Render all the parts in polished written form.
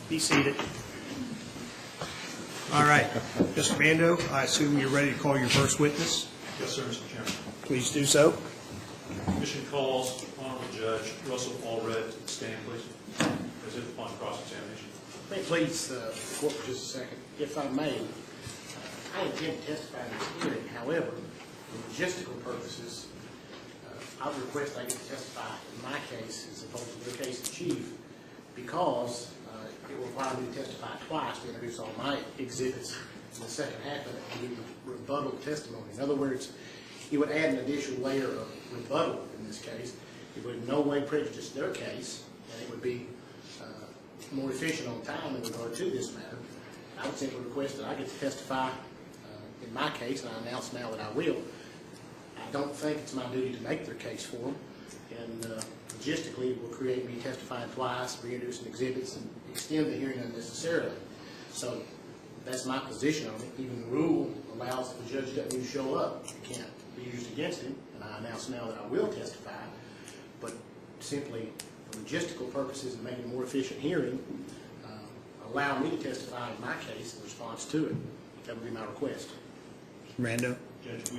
Be seated. All right, Mr. Mando, I assume you're ready to call your first witness. Yes, sir, Mr. Chairman. Please do so. Commission calls Honorable Judge Russell Allred to the stand, please. As if upon cross-examination. May it please the court for just a second. If I may, I intend to testify in this hearing. However, for logistical purposes, I would request I get to testify in my case as opposed to the case in chief because it will require me to testify twice to introduce all my exhibits in the second half of it to give the rebuttal testimony. In other words, it would add an additional layer of rebuttal in this case. It would in no way prejudice their case, and it would be more efficient on time in regard to this matter. I would simply request that I get to testify in my case, and I announce now that I will. I don't think it's my duty to make their case for them, and logistically it will create me testifying twice, reintroducing exhibits, and extend the hearing unnecessarily. So that's my position on it. Even the rule allows if the judge doesn't show up, it can't be used against him, and I announce now that I will testify, but simply for logistical purposes and making a more efficient hearing, allow me to testify in my case in response to it. That would be my request. Mr. Mando. Judge,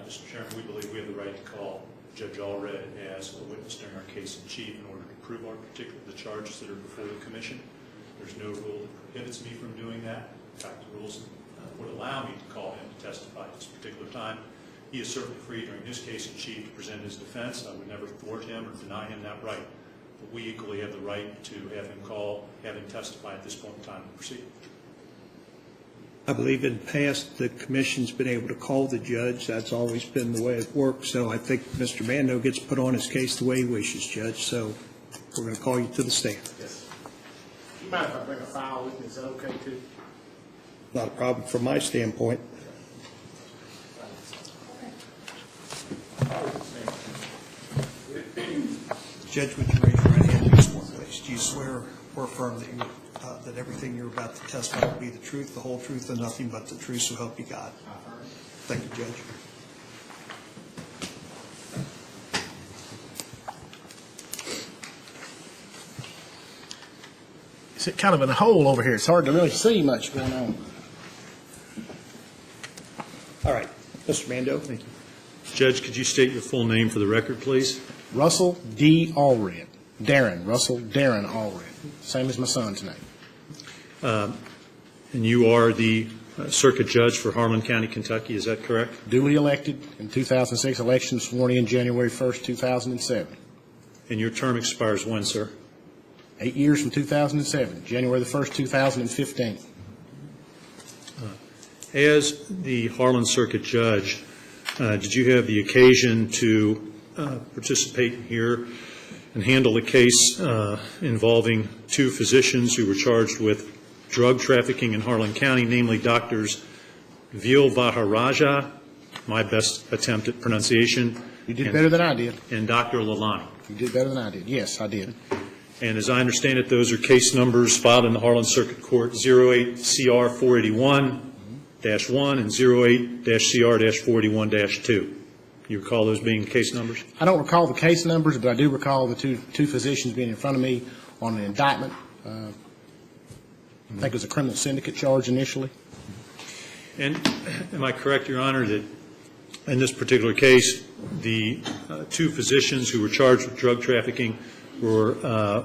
Mr. Chairman, we believe we have the right to call Judge Allred as a witness during our case in chief in order to prove the charges that are before the commission. There's no rule that prohibits me from doing that. In fact, the rules would allow me to call him to testify at this particular time. He is certainly free during his case in chief to present his defense. I would never thwart him or deny him that right. But we equally have the right to have him testify at this point in time and proceed. I believe in the past the commission's been able to call the judge. That's always been the way it works. So I think Mr. Mando gets put on his case the way he wishes, Judge. So we're going to call you to the stand. Yes. Do you mind if I bring a file with me? Is that okay too? Not a problem from my standpoint. Judge, would you raise your right hand and swear, please? Do you swear or affirm that that everything you're about to testify will be the truth, the whole truth, and nothing but the truth, so help you God? Thank you, Judge. It's kind of in a hole over here. It's hard to really see much going on. All right. Mr. Mando. Thank you. Judge, could you state your full name for the record, please? Russell D. Allred. Russell Darren Allred. Same as my son's name. And you are the circuit judge for Harlan County, Kentucky, is that correct? Duly elected in 2006 election, sworn in January 1st, 2007. And your term expires when, sir? 8 years from 2007, January the 1st, 2015. As the Harlan Circuit Judge, did you have the occasion to participate here and handle a case involving two physicians who were charged with drug trafficking in Harlan County, namely Doctors Veal Vaharaja, my best attempt at pronunciation. You did better than I did. And Dr. Lalani. You did better than I did. Yes, I did. And as I understand it, those are case numbers filed in the Harlan Circuit Court 08-CR-481-1 and 08-CR-481-2. You recall those being case numbers? I don't recall the case numbers, but I do recall the two physicians being in front of me on an indictment. I think it was a criminal syndicate charge initially. And am I correct, Your Honor, that in this particular case, the two physicians who were charged with drug trafficking were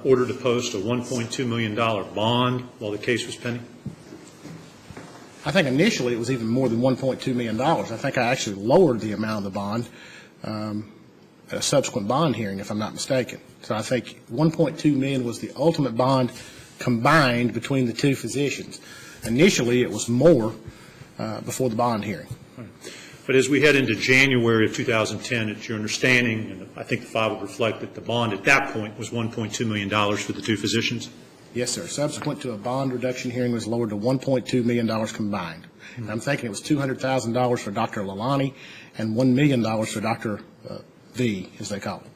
ordered to post a $1.2 million bond while the case was pending? I think initially it was even more than $1.2 million. I think I actually lowered the amount of the bond at a subsequent bond hearing, if I'm not mistaken. So I think $1.2 million was the ultimate bond combined between the two physicians. Initially, it was more before the bond hearing. But as we head into January of 2010, it's your understanding, and I think the file would reflect that the bond at that point was $1.2 million for the two physicians? Yes, sir. Subsequent to a bond reduction hearing was lowered to $1.2 million combined. And I'm thinking it was $200,000 for Dr. Lalani and $1 million for Dr. V, as they call it.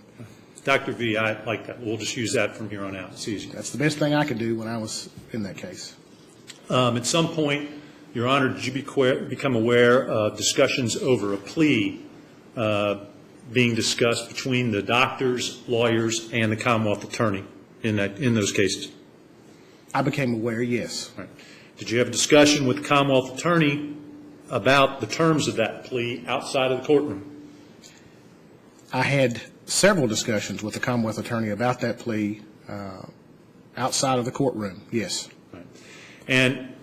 Dr. V, I like that. We'll just use that from here on out. It's easy. That's the best thing I could do when I was in that case. At some point, Your Honor, did you become aware of discussions over a plea being discussed between the doctors, lawyers, and the Commonwealth attorney in those cases? I became aware, yes. Right. Did you have a discussion with the Commonwealth Attorney about the terms of that plea outside of the courtroom? I had several discussions with the Commonwealth Attorney about that plea outside of the courtroom, yes. Right. And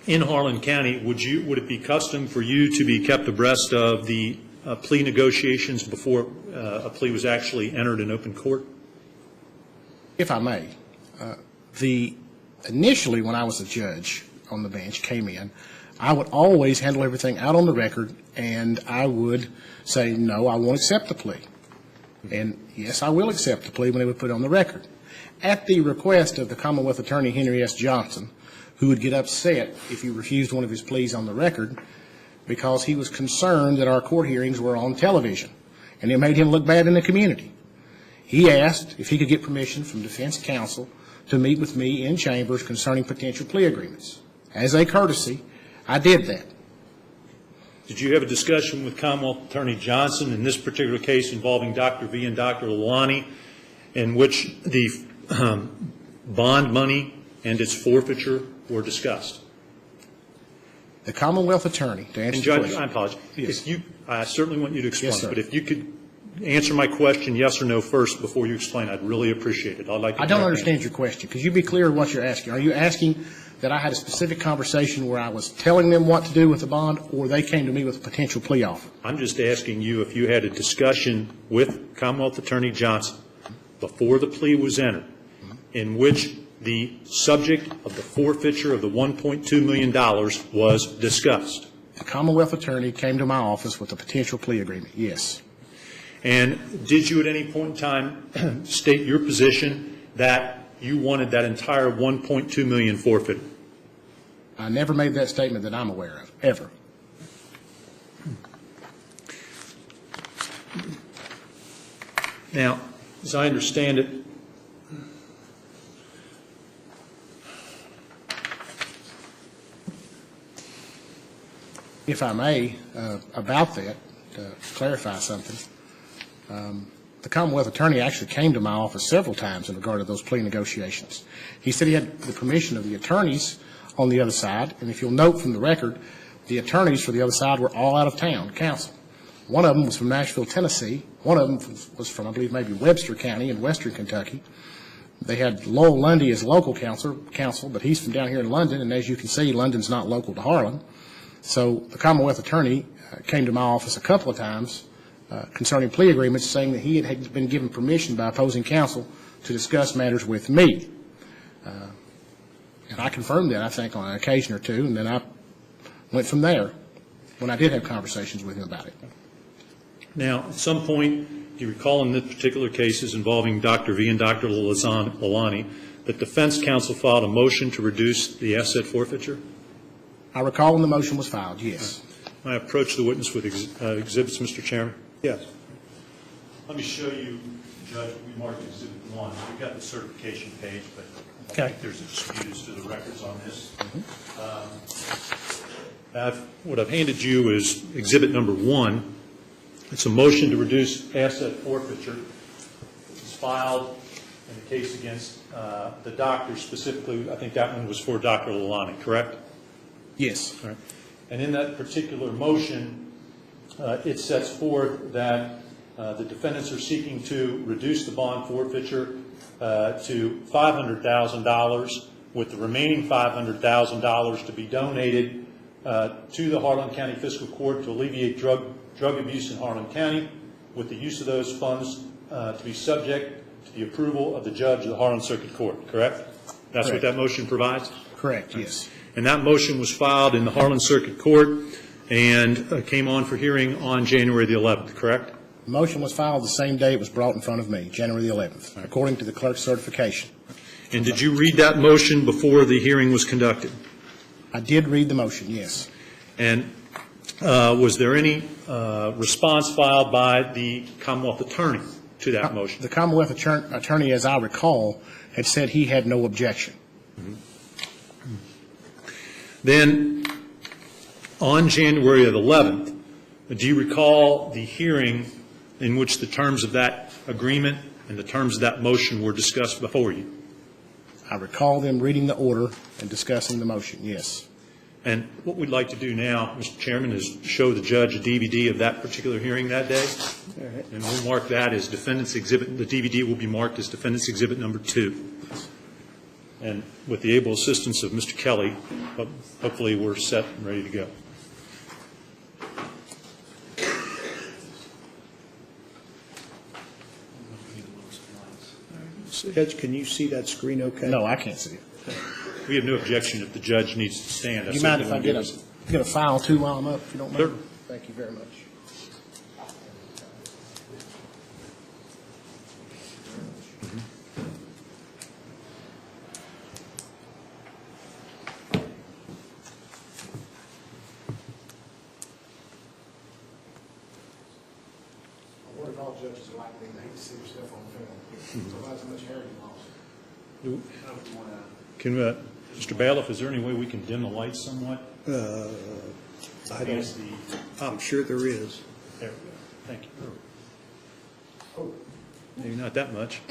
in Harlan County, would it be custom for you to be kept abreast of the plea negotiations before a plea was actually entered in open court? If I may, initially when I was a judge on the bench, came in, I would always handle everything out on the record, and I would say, no, I won't accept the plea. And yes, I will accept the plea when it was put on the record. At the request of the Commonwealth Attorney Henry S. Johnson, who would get upset if you refused one of his pleas on the record, because he was concerned that our court hearings were on television, and it made him look bad in the community. He asked if he could get permission from defense counsel to meet with me in chambers concerning potential plea agreements. As a courtesy, I did that. Did you have a discussion with Commonwealth Attorney Johnson in this particular case involving Dr. V and Dr. Lalani, in which the bond money and its forfeiture were discussed? The Commonwealth Attorney, to answer And your Judge, question. I apologize. Yes. I certainly want you to explain, Yes, sir. but if you could answer my question yes or no first before you explain, I'd really appreciate it. I don't understand your question. Could you be clear what you're asking? Are you asking that I had a specific conversation where I was telling them what to do with the bond, or they came to me with a potential plea offer? I'm just asking you if you had a discussion with Commonwealth Attorney Johnson before the plea was entered, in which the subject of the forfeiture of the $1.2 million was discussed. The Commonwealth Attorney came to my office with a potential plea agreement, yes. And did you at any point in time state your position that you wanted that entire $1.2 million forfeited? I never made that statement that I'm aware of, ever. Now, as I understand it, If I may, about that, to clarify something, the Commonwealth Attorney actually came to my office several times in regard to those plea negotiations. He said he had the permission of the attorneys on the other side, and if you'll note from the record, the attorneys for the other side were all out of town, counsel. One of them was from Nashville, Tennessee. One of them was from, I believe, maybe Webster County in western Kentucky. They had Lowell Lundy as local counsel, but he's from down here in London, and as you can see, London's not local to Harlan. So the Commonwealth Attorney came to my office a couple of times concerning plea agreements, saying that he had been given permission by opposing counsel to discuss matters with me. And I confirmed that, I think, on an occasion or two, and then I went from there when I did have conversations with him about it. now, at some point, do you recall in this particular cases involving Dr. V and Dr. Lalani, that defense counsel filed a motion to reduce the asset forfeiture? I recall when the motion was filed, yes. I approach the witness with exhibits, Mr. Chairman. Yes. Let me show you, Judge, we marked Exhibit 1. We've got the certification page, but I Okay. think there's a dispute as to the records on this. What I've handed you is Exhibit number 1. It's a motion to reduce asset forfeiture. It's filed in the case against the doctor specifically. I think that one was for Dr. Lalani, correct? Yes. All right. And in that particular motion, it sets forth that the defendants are seeking to reduce the bond forfeiture to $500,000, with the remaining $500,000 to be donated to the Harlan County Fiscal Court to alleviate drug abuse in Harlan County, with the use of those funds to be subject to the approval of the judge of the Harlan Circuit Court, correct? That's what Correct. that motion provides? Correct, yes. And that motion was filed in the Harlan Circuit Court and came on for hearing on January the 11th, correct? The motion was filed the same day it was brought in front of me, January the 11th, according to the clerk's certification. And did you read that motion before the hearing was conducted? I did read the motion, yes. And was there any response filed by the Commonwealth Attorney to that motion? The Commonwealth Attorney, as I recall, had said he had no objection. Then, on January the 11th, do you recall the hearing in which the terms of that agreement and the terms of that motion were discussed before you? I recall them reading the order and discussing the motion, yes. And what we'd like to do now, Mr. Chairman, is show the judge a DVD of that particular hearing that day. All right. And we'll mark that as Defendant's Exhibit, the DVD will be marked as Defendant's Exhibit number 2. And with the able assistance of Mr. Kelly, hopefully we're set and ready to go. Judge, can you see that screen okay? No, I can't see it. We have no objection if the judge needs to stand. Do you mind if I get a file too while I'm up, if you don't mind? Sure. Thank you very much. I wonder if all judges are like me, they hate to see their stuff on film. Provides how much hair you lost. Can, Mr. Bailiff, is there any way we can dim the lights somewhat? I don't, I'm sure there is. There we go. Thank you. Maybe not that much.